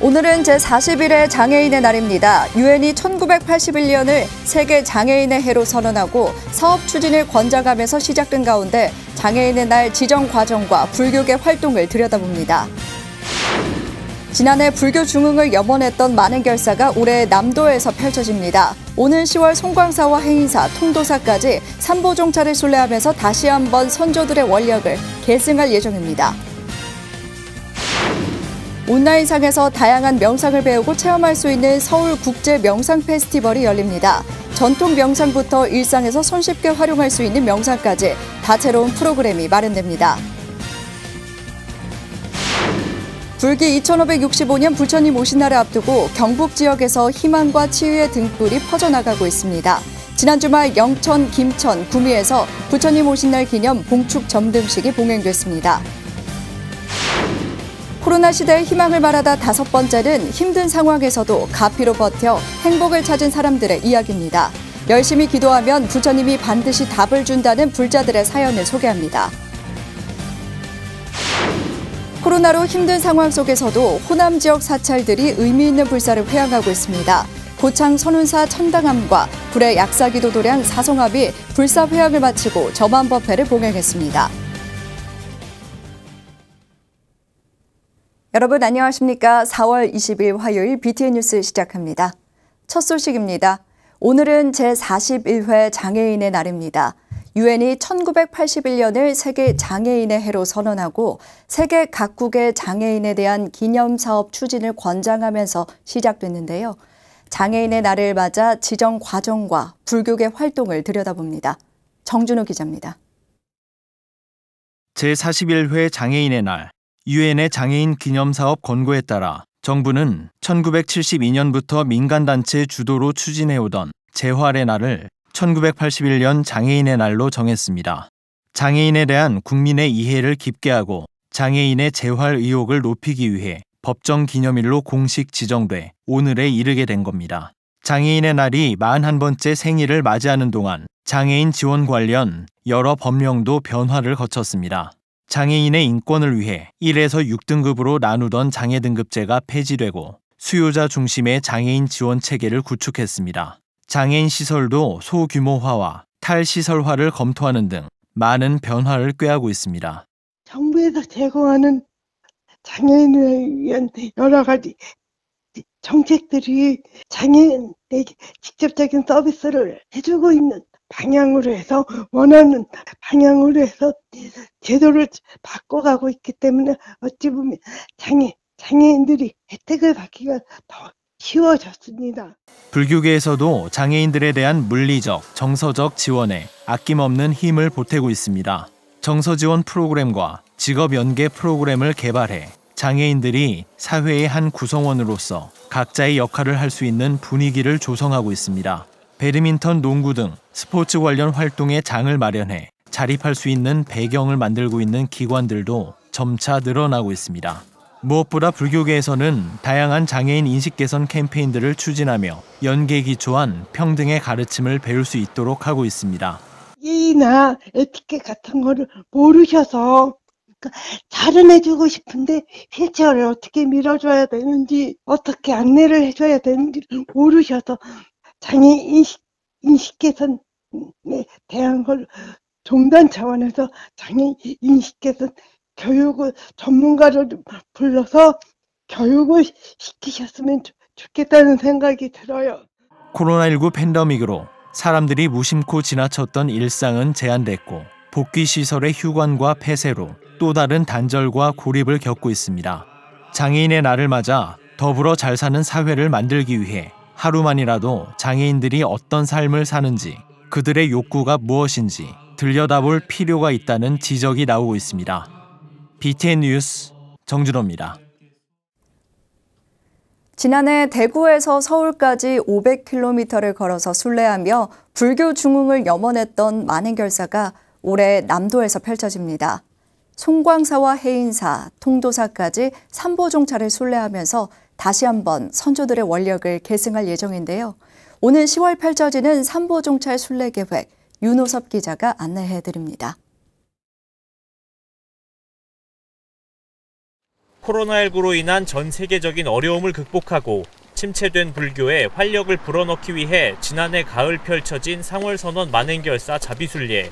오늘은 제41회 장애인의 날입니다. 유엔이 1981년을 세계 장애인의 해로 선언하고 사업 추진을 권장하면서 시작된 가운데 장애인의 날 지정 과정과 불교계 활동을 들여다봅니다. 지난해 불교 중흥을 염원했던 만행결사가 올해 남도에서 펼쳐집니다. 오는 10월 송광사와 해인사, 통도사까지 삼보종차를 순례하면서 다시 한번 선조들의 원력을 계승할 예정입니다. 온라인상에서 다양한 명상을 배우고 체험할 수 있는 서울국제명상페스티벌이 열립니다. 전통 명상부터 일상에서 손쉽게 활용할 수 있는 명상까지 다채로운 프로그램이 마련됩니다. 불기 2565년 부처님 오신 날을 앞두고 경북 지역에서 희망과 치유의 등불이 퍼져나가고 있습니다. 지난 주말 영천, 김천, 구미에서 부처님 오신 날 기념 봉축 점등식이 봉행됐습니다. 코로나 시대의 희망을 말하다 5번째는 힘든 상황에서도 가피로 버텨 행복을 찾은 사람들의 이야기입니다. 열심히 기도하면 부처님이 반드시 답을 준다는 불자들의 사연을 소개합니다. 코로나로 힘든 상황 속에서도 호남 지역 사찰들이 의미 있는 불사를 회항하고 있습니다. 고창 선운사 천당함과 불의 약사기도 도량 사성합이 불사 회항을 마치고 점안법회를 봉행했습니다. 여러분 안녕하십니까? 4월 20일 화요일 BTN 뉴스 시작합니다. 첫 소식입니다. 오늘은 제41회 장애인의 날입니다. 유엔이 1981년을 세계 장애인의 해로 선언하고 세계 각국의 장애인에 대한 기념사업 추진을 권장하면서 시작됐는데요. 장애인의 날을 맞아 지정 과정과 불교계 활동을 들여다봅니다. 정준호 기자입니다. 제41회 장애인의 날, 유엔의 장애인 기념사업 권고에 따라 정부는 1972년부터 민간단체 주도로 추진해오던 재활의 날을 1981년 장애인의 날로 정했습니다. 장애인에 대한 국민의 이해를 깊게 하고 장애인의 재활 의욕을 높이기 위해 법정 기념일로 공식 지정돼 오늘에 이르게 된 겁니다. 장애인의 날이 41번째 생일을 맞이하는 동안 장애인 지원 관련 여러 법령도 변화를 거쳤습니다. 장애인의 인권을 위해 1에서 6등급으로 나누던 장애 등급제가 폐지되고 수요자 중심의 장애인 지원 체계를 구축했습니다. 장애인 시설도 소규모화와 탈시설화를 검토하는 등 많은 변화를 꾀하고 있습니다. 정부에서 제공하는 장애인을 위한 여러 가지 정책들이 장애인에게 직접적인 서비스를 해주고 있는 방향으로 해서 원하는 방향으로 해서 제도를 바꿔가고 있기 때문에 어찌 보면 장애인들이 혜택을 받기가 더 쉬워졌습니다. 불교계에서도 장애인들에 대한 물리적, 정서적 지원에 아낌없는 힘을 보태고 있습니다. 정서 지원 프로그램과 직업 연계 프로그램을 개발해 장애인들이 사회의 한 구성원으로서 각자의 역할을 할 수 있는 분위기를 조성하고 있습니다. 배드민턴, 농구 등 스포츠 관련 활동에 장을 마련해 자립할 수 있는 배경을 만들고 있는 기관들도 점차 늘어나고 있습니다. 무엇보다 불교계에서는 다양한 장애인 인식 개선 캠페인들을 추진하며 연계에 기초한 평등의 가르침을 배울 수 있도록 하고 있습니다. 예의나 에티켓 같은 거를 모르셔서 자른해주고 싶은데 휠체어를 어떻게 밀어줘야 되는지 어떻게 안내를 해줘야 되는지 모르셔서 장애 인식 개선에 대한 걸 종단 차원에서 장애 인식 개선 교육을 전문가를 불러서 교육을 시키셨으면 좋겠다는 생각이 들어요. 코로나19 팬데믹으로 사람들이 무심코 지나쳤던 일상은 제한됐고 복귀시설의 휴관과 폐쇄로 또 다른 단절과 고립을 겪고 있습니다. 장애인의 날을 맞아 더불어 잘 사는 사회를 만들기 위해 하루만이라도 장애인들이 어떤 삶을 사는지, 그들의 욕구가 무엇인지 들여다볼 필요가 있다는 지적이 나오고 있습니다. BTN 뉴스 정준호입니다. 지난해 대구에서 서울까지 500km를 걸어서 순례하며 불교 중흥을 염원했던 만행결사가 올해 남도에서 펼쳐집니다. 송광사와 해인사, 통도사까지 삼보종차를 순례하면서 다시 한번 선조들의 원력을 계승할 예정인데요. 오는 10월 펼쳐지는 삼보종찰 순례 계획, 윤호섭 기자가 안내해드립니다. 코로나19로 인한 전 세계적인 어려움을 극복하고 침체된 불교에 활력을 불어넣기 위해 지난해 가을 펼쳐진 상월선언 만행결사 자비순례,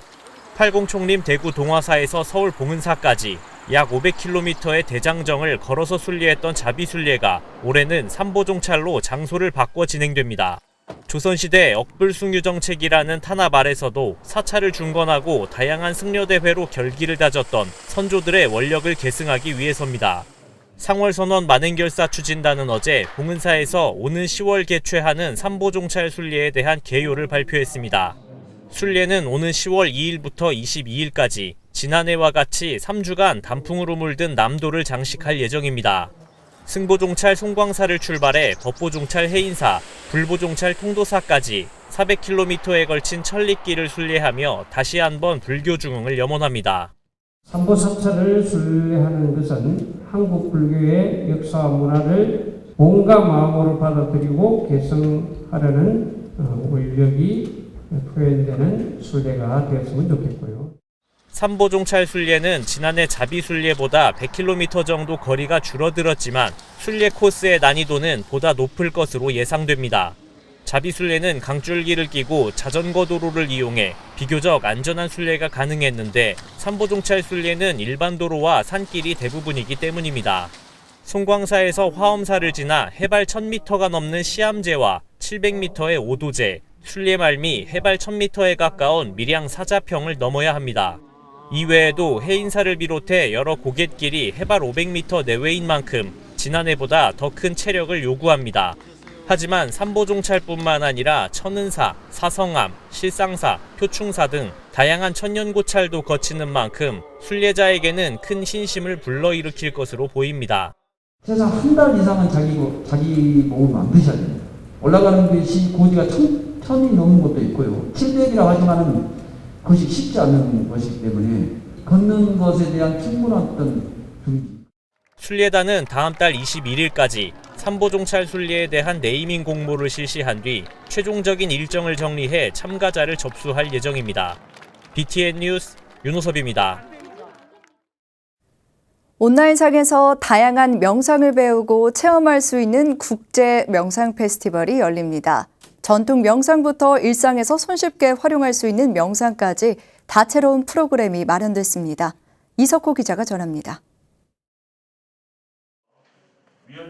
팔공총림 대구 동화사에서 서울 봉은사까지 약 500km의 대장정을 걸어서 순례했던 자비순례가 올해는 삼보종찰로 장소를 바꿔 진행됩니다. 조선시대 억불숭유 정책이라는 탄압 아래서도 사찰을 중건하고 다양한 승려대회로 결기를 다졌던 선조들의 원력을 계승하기 위해서입니다. 상월선언 만행결사 추진단은 어제 봉은사에서 오는 10월 개최하는 삼보종찰 순례에 대한 개요를 발표했습니다. 순례는 오는 10월 2일부터 22일까지 지난해와 같이 3주간 단풍으로 물든 남도를 장식할 예정입니다. 승보종찰 송광사를 출발해 법보종찰 해인사, 불보종찰 통도사까지 400km에 걸친 천리길을 순례하며 다시 한번 불교 중흥을 염원합니다. 삼보사찰을 순례하는 것은 한국 불교의 역사와 문화를 몸과 마음으로 받아들이고 개성하려는 원력이 표현되는 순례가 되었으면 좋겠고요. 삼보종찰 순례는 지난해 자비순례보다 100km 정도 거리가 줄어들었지만 순례 코스의 난이도는 보다 높을 것으로 예상됩니다. 자비순례는 강줄기를 끼고 자전거 도로를 이용해 비교적 안전한 순례가 가능했는데 삼보종찰 순례는 일반 도로와 산길이 대부분이기 때문입니다. 송광사에서 화엄사를 지나 해발 1000m가 넘는 시암제와 700m의 오도제, 순례 말미 해발 1000m에 가까운 밀양 사자평을 넘어야 합니다. 이외에도 해인사를 비롯해 여러 고갯길이 해발 500m 내외인 만큼 지난해보다 더 큰 체력을 요구합니다. 하지만 삼보종찰뿐만 아니라 천은사, 사성암, 실상사, 표충사 등 다양한 천년고찰도 거치는 만큼 순례자에게는 큰 신심을 불러일으킬 것으로 보입니다. 그래서 한 달 이상은 자기 몸을 만드셔야 돼요. 올라가는 것이 고지가 1000이 넘는 것도 있고요. 700이라고 하지만은 그것이 쉽지 않은 것이기 때문에 걷는 것에 대한 충분한 어떤 준비. 순례단은 다음 달 21일까지 삼보종찰 순례에 대한 네이밍 공모를 실시한 뒤 최종적인 일정을 정리해 참가자를 접수할 예정입니다. BTN 뉴스 윤호섭입니다. 온라인상에서 다양한 명상을 배우고 체험할 수 있는 국제 명상 페스티벌이 열립니다. 전통 명상부터 일상에서 손쉽게 활용할 수 있는 명상까지 다채로운 프로그램이 마련됐습니다. 이석호 기자가 전합니다.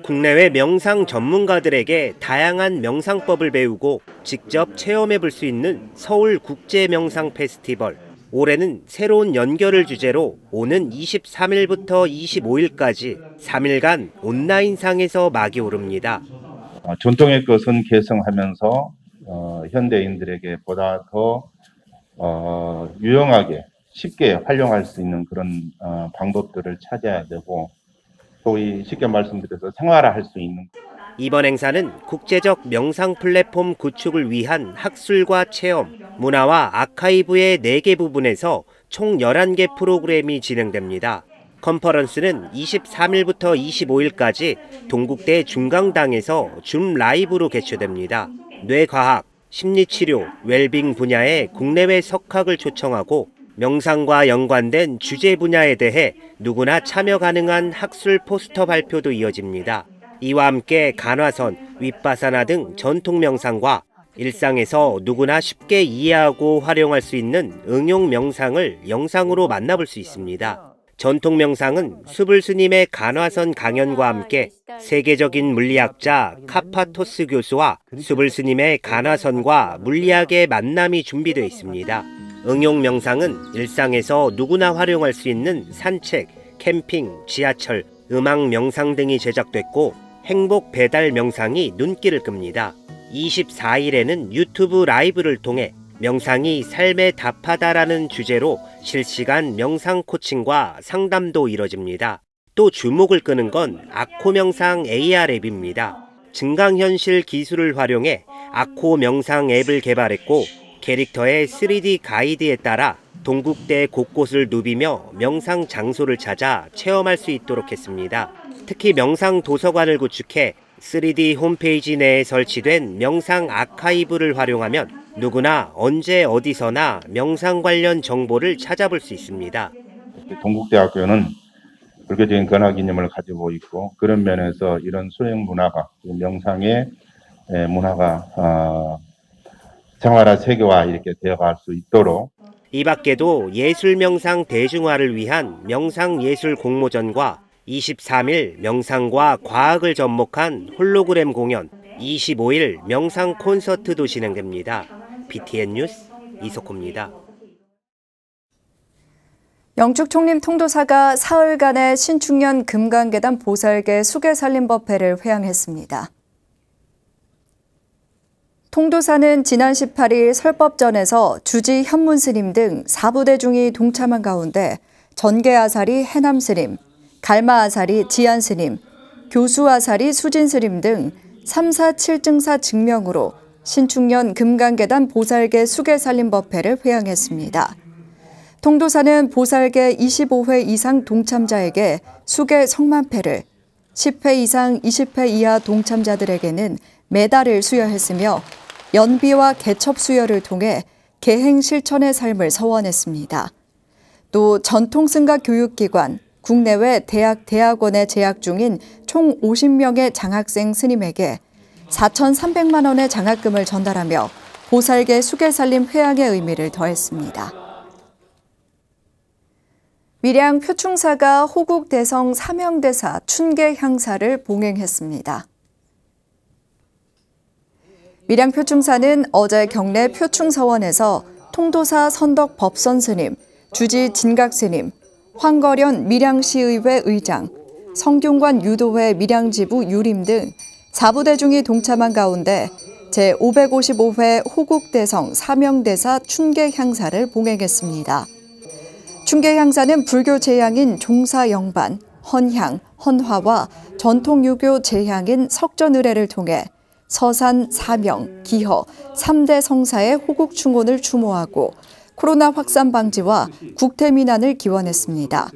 국내외 명상 전문가들에게 다양한 명상법을 배우고 직접 체험해 볼 수 있는 서울 국제 명상 페스티벌. 올해는 새로운 연결을 주제로 오는 23일부터 25일까지 3일간 온라인상에서 막이 오릅니다. 전통의 것은 계승하면서 현대인들에게 보다 더 유용하게 쉽게 활용할 수 있는 그런 방법들을 찾아야 되고 소위 쉽게 말씀드려서 생활화할 수 있는. 이번 행사는 국제적 명상 플랫폼 구축을 위한 학술과 체험, 문화와 아카이브의 4개 부분에서 총 11개 프로그램이 진행됩니다. 컨퍼런스는 23일부터 25일까지 동국대 중강당에서 줌 라이브로 개최됩니다. 뇌과학, 심리치료, 웰빙 분야의 국내외 석학을 초청하고 명상과 연관된 주제 분야에 대해 누구나 참여 가능한 학술 포스터 발표도 이어집니다. 이와 함께 간화선, 윗바사나 등 전통 명상과 일상에서 누구나 쉽게 이해하고 활용할 수 있는 응용 명상을 영상으로 만나볼 수 있습니다. 전통 명상은 수불 스님의 간화선 강연과 함께 세계적인 물리학자 카파토스 교수와 수불 스님의 간화선과 물리학의 만남이 준비되어 있습니다. 응용 명상은 일상에서 누구나 활용할 수 있는 산책, 캠핑, 지하철, 음악 명상 등이 제작됐고 행복 배달 명상이 눈길을 끕니다. 24일에는 유튜브 라이브를 통해 명상이 삶에 답하다라는 주제로 실시간 명상 코칭과 상담도 이뤄집니다. 또 주목을 끄는 건 아코 명상 AR 앱입니다. 증강현실 기술을 활용해 아코 명상 앱을 개발했고 캐릭터의 3D 가이드에 따라 동국대 곳곳을 누비며 명상 장소를 찾아 체험할 수 있도록 했습니다. 특히 명상 도서관을 구축해 3D 홈페이지 내에 설치된 명상 아카이브를 활용하면 누구나 언제 어디서나 명상 관련 정보를 찾아볼 수 있습니다. 동국대학교는 불교적인 근화기념을 가지고 있고 그런 면에서 이런 수행 문화가 명상의 문화가 생활화 세계화 이렇게 되어갈 수 있도록 이 밖에도 예술 명상 대중화를 위한 명상예술 공모전과 23일 명상과 과학을 접목한 홀로그램 공연, 25일 명상 콘서트도 진행됩니다. BTN 뉴스 이석호입니다. 영축 총림 통도사가 사흘간의 신축년 금강계단 보살계 수계살림법회를 회향했습니다. 통도사는 지난 18일 설법전에서 주지 현문스님 등 4부대중이 동참한 가운데 전계아사리 해남스님, 갈마아사리 지안스님, 교수아사리 수진스님 등 3, 4, 7증사 증명으로 신축년 금강계단 보살계 수계살림법회를 회향했습니다. 통도사는 보살계 25회 이상 동참자에게 수계 성만패를, 10회 이상 20회 이하 동참자들에게는 메달을 수여했으며 연비와 개첩 수여를 통해 계행 실천의 삶을 서원했습니다. 또 전통승가 교육기관, 국내외 대학, 대학원에 재학 중인 총 50명의 장학생 스님에게 4,300만 원의 장학금을 전달하며 보살계 수계살림 회향의 의미를 더했습니다. 밀양 표충사가 호국대성 사명대사 춘계향사를 봉행했습니다. 밀양 표충사는 어제 경내 표충서원에서 통도사 선덕 법선스님, 주지 진각스님, 황거련 밀양시의회 의장, 성균관 유도회 밀양지부 유림 등 4부대중이 동참한 가운데 제555회 호국대성 사명대사 춘계향사를 봉행했습니다. 춘계향사는 불교 제향인 종사영반, 헌향, 헌화와 전통유교 제향인 석전의례를 통해 서산, 사명, 기허, 3대 성사의 호국충혼을 추모하고 코로나 확산 방지와 국태민안을 기원했습니다.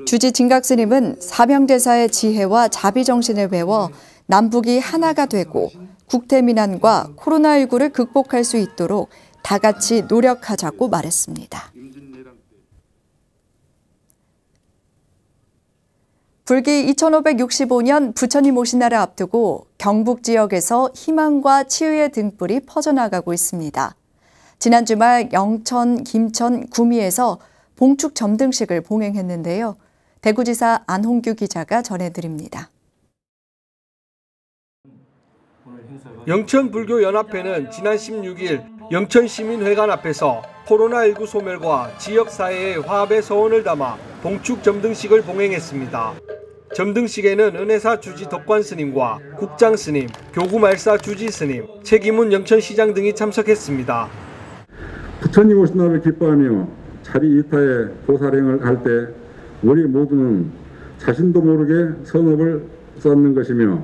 주지 진각스님은 사명대사의 지혜와 자비정신을 배워 남북이 하나가 되고 국태민안과 코로나19를 극복할 수 있도록 다 같이 노력하자고 말했습니다. 불기 2565년 부처님 오신 날을 앞두고 경북 지역에서 희망과 치유의 등불이 퍼져나가고 있습니다. 지난 주말 영천, 김천, 구미에서 봉축 점등식을 봉행했는데요. 대구지사 안홍규 기자가 전해드립니다. 영천불교연합회는 지난 16일 영천시민회관 앞에서 코로나19 소멸과 지역사회의 화합의 서원을 담아 봉축 점등식을 봉행했습니다. 점등식에는 은혜사 주지 덕관스님과 국장스님, 교구말사 주지스님, 최기문 영천시장 등이 참석했습니다. 부처님 오신 날을 기뻐하며 자리 이타의 보살행을 할 때 우리 모두는 자신도 모르게 성업을 쌓는 것이며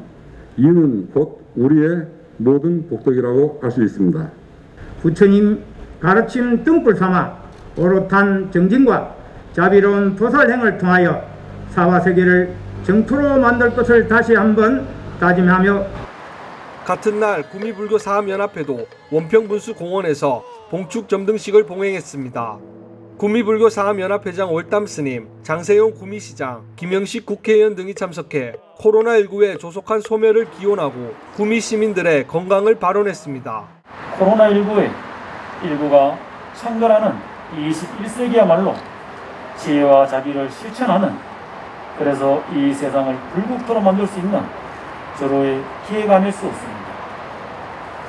이는 곧 우리의 모든 복덕이라고 할 수 있습니다. 부처님 가르침 등불 삼아 오롯한 정진과 자비로운 보살행을 통하여 사화세계를 정토로 만들 것을 다시 한번 다짐하며 같은 날 구미불교 사암연합회도 원평분수공원에서 봉축 점등식을 봉행했습니다. 구미불교 사암연합회장 올담스님, 장세용 구미시장, 김영식 국회의원 등이 참석해 코로나19의 조속한 소멸을 기원하고 구미 시민들의 건강을 발언했습니다. 코로나19의 일부가 창궐하는 21세기야말로 지혜와 자비를 실천하는, 그래서 이 세상을 불국토로 만들 수 있는 절호의 기회가 아닐 수 없습니다.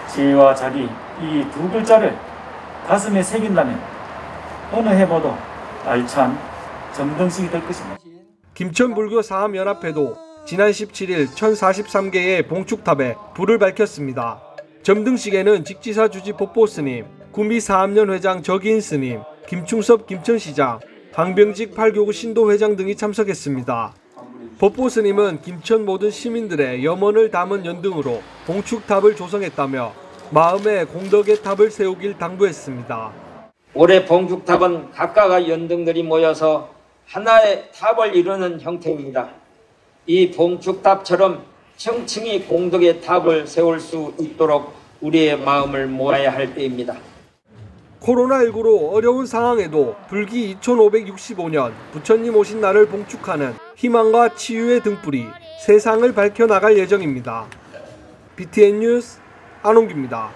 지혜와 자비 이 두 글자를 가슴에 새긴다면 어느 해보도 알찬 점등식이 될 것입니다. 김천불교 사암연합회도 지난 17일 1043개의 봉축탑에 불을 밝혔습니다. 점등식에는 직지사 주지 법보스님, 구미 사암연회장 적인스님, 김충섭 김천시장, 강병직 8교구 신도회장 등이 참석했습니다. 법보스님은 김천 모든 시민들의 염원을 담은 연등으로 봉축탑을 조성했다며 마음의 공덕의 탑을 세우길 당부했습니다. 올해 봉축탑은 각각의 연등들이 모여서 하나의 탑을 이루는 형태입니다. 이 봉축탑처럼 층층이 공덕의 탑을 세울 수 있도록 우리의 마음을 모아야 할 때입니다. 코로나19로 어려운 상황에도 불기 2565년 부처님 오신 날을 봉축하는 희망과 치유의 등불이 세상을 밝혀나갈 예정입니다. BTN 뉴스 안홍규입니다.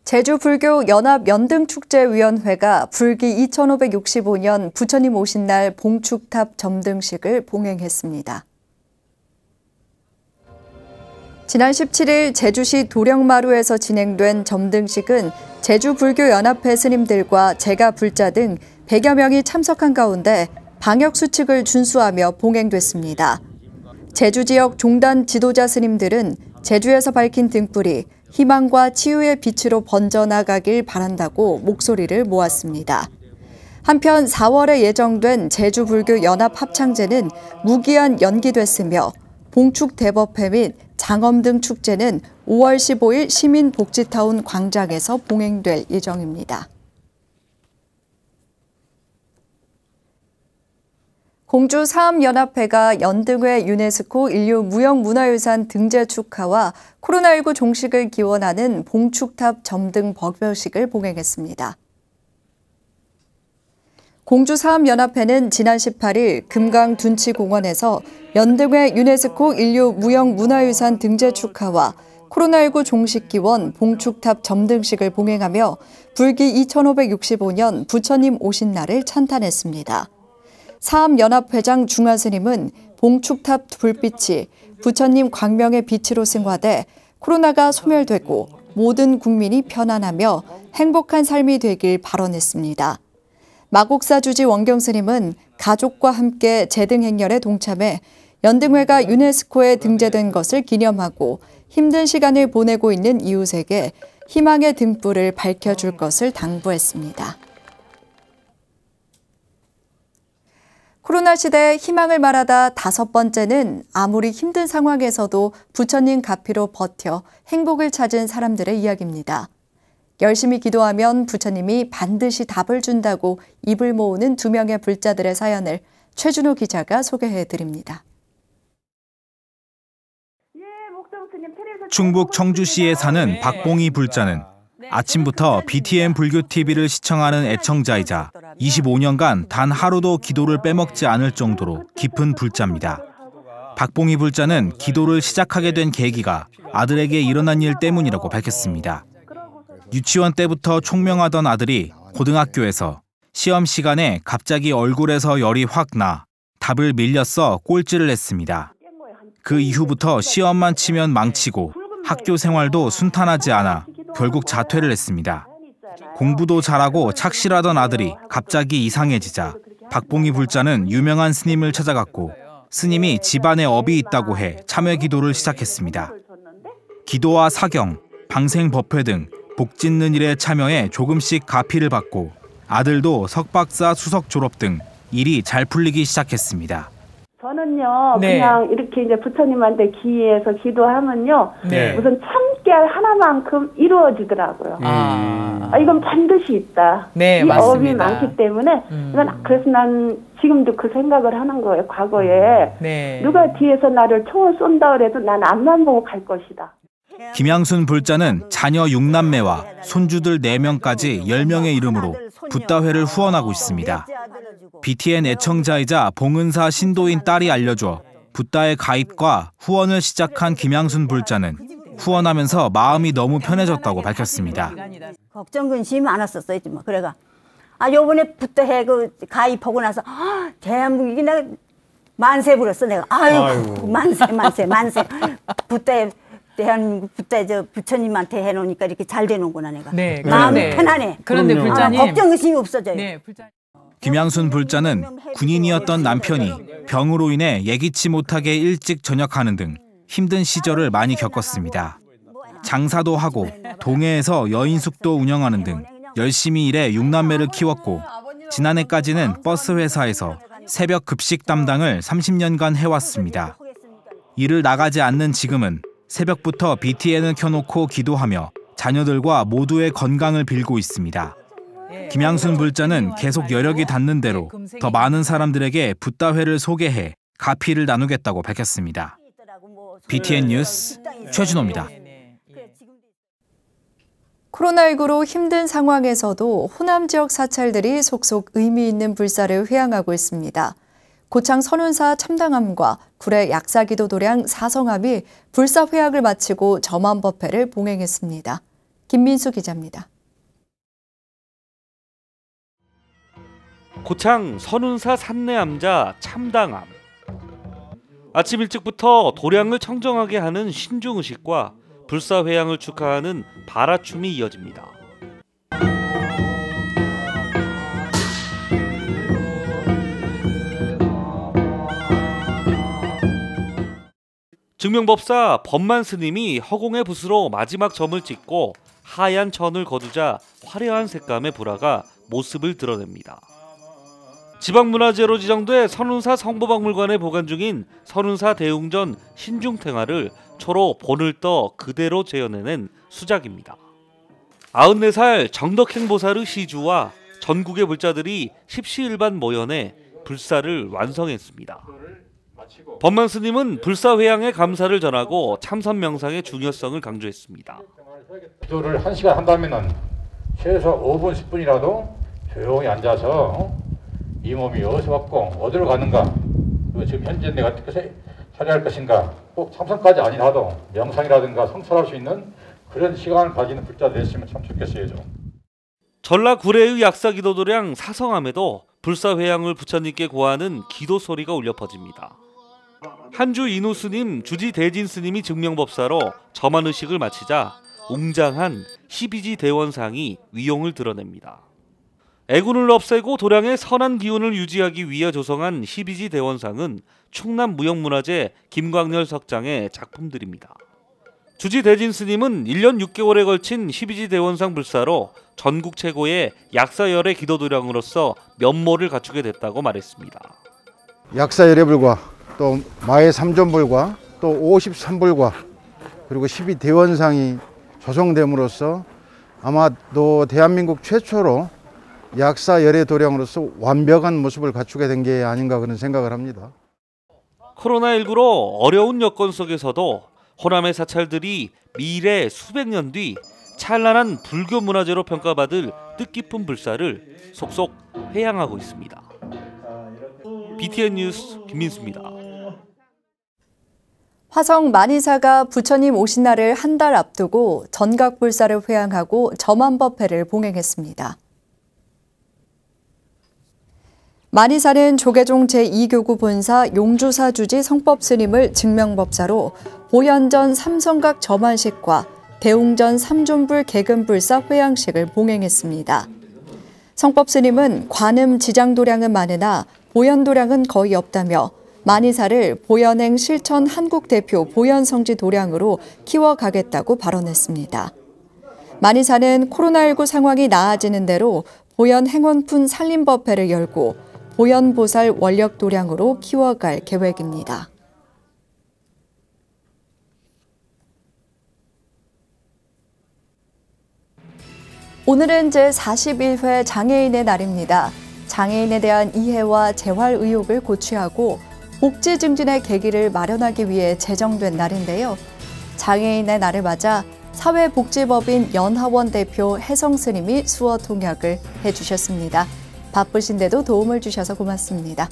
제주불교연합연등축제위원회가 불기 2565년 부처님 오신 날 봉축탑 점등식을 봉행했습니다. 지난 17일 제주시 도령마루에서 진행된 점등식은 제주불교연합회 스님들과 제가 불자 등 100여 명이 참석한 가운데 방역수칙을 준수하며 봉행됐습니다. 제주 지역 종단 지도자 스님들은 제주에서 밝힌 등불이 희망과 치유의 빛으로 번져나가길 바란다고 목소리를 모았습니다. 한편 4월에 예정된 제주불교연합 합창제는 무기한 연기됐으며 봉축대법회 및 장엄등 축제는 5월 15일 시민복지타운 광장에서 봉행될 예정입니다. 공주사업연합회가 연등회 유네스코 인류 무형문화유산 등재 축하와 코로나19 종식을 기원하는 봉축탑 점등 법요식을 봉행했습니다. 공주사업연합회는 지난 18일 금강 둔치공원에서 연등회 유네스코 인류 무형문화유산 등재 축하와 코로나19 종식 기원 봉축탑 점등식을 봉행하며 불기 2565년 부처님 오신 날을 찬탄했습니다. 사암연합회장 중화스님은 봉축탑 불빛이 부처님 광명의 빛으로 승화돼 코로나가 소멸되고 모든 국민이 편안하며 행복한 삶이 되길 발언했습니다. 마곡사 주지 원경스님은 가족과 함께 제등행렬에 동참해 연등회가 유네스코에 등재된 것을 기념하고 힘든 시간을 보내고 있는 이웃에게 희망의 등불을 밝혀줄 것을 당부했습니다. 코로나 시대에 희망을 말하다 5번째는 아무리 힘든 상황에서도 부처님 가피로 버텨 행복을 찾은 사람들의 이야기입니다. 열심히 기도하면 부처님이 반드시 답을 준다고 입을 모으는 2명의 불자들의 사연을 최준호 기자가 소개해드립니다. 충북 청주시에 사는 박봉희 불자는 아침부터 BTN 불교TV를 시청하는 애청자이자 25년간 단 하루도 기도를 빼먹지 않을 정도로 깊은 불자입니다. 박봉희 불자는 기도를 시작하게 된 계기가 아들에게 일어난 일 때문이라고 밝혔습니다. 유치원 때부터 총명하던 아들이 고등학교에서 시험 시간에 갑자기 얼굴에서 열이 확 나 답을 밀렸어 꼴찌를 했습니다. 그 이후부터 시험만 치면 망치고 학교 생활도 순탄하지 않아 결국 자퇴를 했습니다. 공부도 잘하고 착실하던 아들이 갑자기 이상해지자 박봉희 불자는 유명한 스님을 찾아갔고 스님이 집안에 업이 있다고 해 참회 기도를 시작했습니다. 기도와 사경, 방생법회 등 복 짓는 일에 참여해 조금씩 가피를 받고 아들도 석박사 수석 졸업 등 일이 잘 풀리기 시작했습니다. 저는요, 그냥 이렇게 이제 부처님한테 기해서 기도하면요, 무슨 참깨알 하나만큼 이루어지더라고요. 이건 반드시 있다. 이 맞습니다. 업이 많기 때문에, 그래서 난 지금도 그 생각을 하는 거예요. 과거에 누가 뒤에서 나를 총을 쏜다 그래도 난 앞만 보고 갈 것이다. 김양순 불자는 자녀 6남매와 손주들 4명까지 10명의 이름으로 붓다회를 후원하고 있습니다. BTN 애청자이자 봉은사 신도인 딸이 알려줘 붓다회 가입과 후원을 시작한 김양순 불자는 후원하면서 마음이 너무 편해졌다고 밝혔습니다. 걱정 근심이 많았었어요. 그래가 요번에 붓다회 그 가입하고 나서 대한민국이 내가 만세 부렸어. 내가 아이고. 만세. 붓다회 대한민국 붓다회 부처님한테 해놓으니까 이렇게 잘 되는구나 내가. 마음이 편하네. 그런데 불자님 걱정 의심이 없어져요. 김양순 불자는 군인이었던 남편이 병으로 인해 예기치 못하게 일찍 전역하는 등 힘든 시절을 많이 겪었습니다. 장사도 하고 동해에서 여인숙도 운영하는 등 열심히 일해 6남매를 키웠고 지난해까지는 버스 회사에서 새벽 급식 담당을 30년간 해왔습니다. 일을 나가지 않는 지금은 새벽부터 BTN을 켜놓고 기도하며 자녀들과 모두의 건강을 빌고 있습니다. 김양순 불자는 계속 여력이 닿는 대로 더 많은 사람들에게 붓다회를 소개해 가피를 나누겠다고 밝혔습니다. BTN 뉴스 최준호입니다. 코로나19로 힘든 상황에서도 호남 지역 사찰들이 속속 의미 있는 불사를 회향하고 있습니다. 고창 선운사 참당암과 구례 약사기도 도량 사성암이 불사 회향을 마치고 점암법회를 봉행했습니다. 김민수 기자입니다. 고창 선운사 산내암자 참당암. 아침 일찍부터 도량을 청정하게 하는 신중의식과 불사회향을 축하하는 바라춤이 이어집니다. 증명법사 법만 스님이 허공의 붓으로 마지막 점을 찍고 하얀 천을 거두자 화려한 색감의 불화가 모습을 드러냅니다. 지방문화재로 지정돼 선운사 성보박물관에 보관 중인 선운사 대웅전 신중탱화를 초로 본을 떠 그대로 재현해낸 수작입니다. 94살 정덕행보살의 시주와 전국의 불자들이 십시일반 모연해 불사를 완성했습니다. 법만 스님은 불사회향의 감사를 전하고 참선 명상의 중요성을 강조했습니다. 기도를 1시간 한다면 최소 5분, 10분이라도 조용히 앉아서 이 몸이 어디서 왔고 어디로 가는가, 그리고 지금 현재 내가 어떻게 처리할 것인가, 꼭 참선까지 아니라도 명상이라든가 성찰할 수 있는 그런 시간을 가지는 불자들이 있으면 참 좋겠어요. 전라 구례의 약사기도도량 사성암에도 불사회향을 부처님께 고하는 기도 소리가 울려 퍼집니다. 한주 인우 스님, 주지 대진 스님이 증명법사로 점안의식을 마치자 웅장한 십이지 대원상이 위용을 드러냅니다. 애군을 없애고 도량의 선한 기운을 유지하기 위해 조성한 십이지 대원상은 충남 무형문화재 김광렬 석장의 작품들입니다. 주지 대진 스님은 1년 6개월에 걸친 십이지 대원상 불사로 전국 최고의 약사열의 기도도량으로서 면모를 갖추게 됐다고 말했습니다. 약사열의 불과 또 마의 삼존불과 또 53불과 그리고 12대원상이 조성됨으로써 아마도 대한민국 최초로 약사열의 도량으로서 완벽한 모습을 갖추게 된 게 아닌가 그런 생각을 합니다. 코로나19로 어려운 여건 속에서도 호남의 사찰들이 미래 수백 년 뒤 찬란한 불교 문화재로 평가받을 뜻깊은 불사를 속속 회향하고 있습니다. BTN 뉴스 김민수입니다. 화성 만이사가 부처님 오신 날을 한 달 앞두고 전각불사를 회향하고 점암법회를 봉행했습니다. 만이사는 조계종 제2교구 본사 용주사 주지 성법스님을 증명법사로 보현전 삼성각 점안식과 대웅전 삼존불 개근불사 회향식을 봉행했습니다. 성법스님은 관음 지장도량은 많으나 보현도량은 거의 없다며 만이사를 보현행 실천 한국대표 보현성지 도량으로 키워가겠다고 발언했습니다. 만이사는 코로나19 상황이 나아지는 대로 보현행원푼 살림법회를 열고 보현보살 원력도량으로 키워갈 계획입니다. 오늘은 제41회 장애인의 날입니다. 장애인에 대한 이해와 재활 의욕을 고취하고 복지 증진의 계기를 마련하기 위해 제정된 날인데요. 장애인의 날을 맞아 사회복지법인 연하원 대표 혜성 스님이 수어 통역을 해주셨습니다. 바쁘신데도 도움을 주셔서 고맙습니다.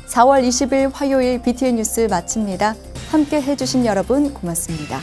4월 20일 화요일 BTN 뉴스 마칩니다. 함께 해주신 여러분 고맙습니다.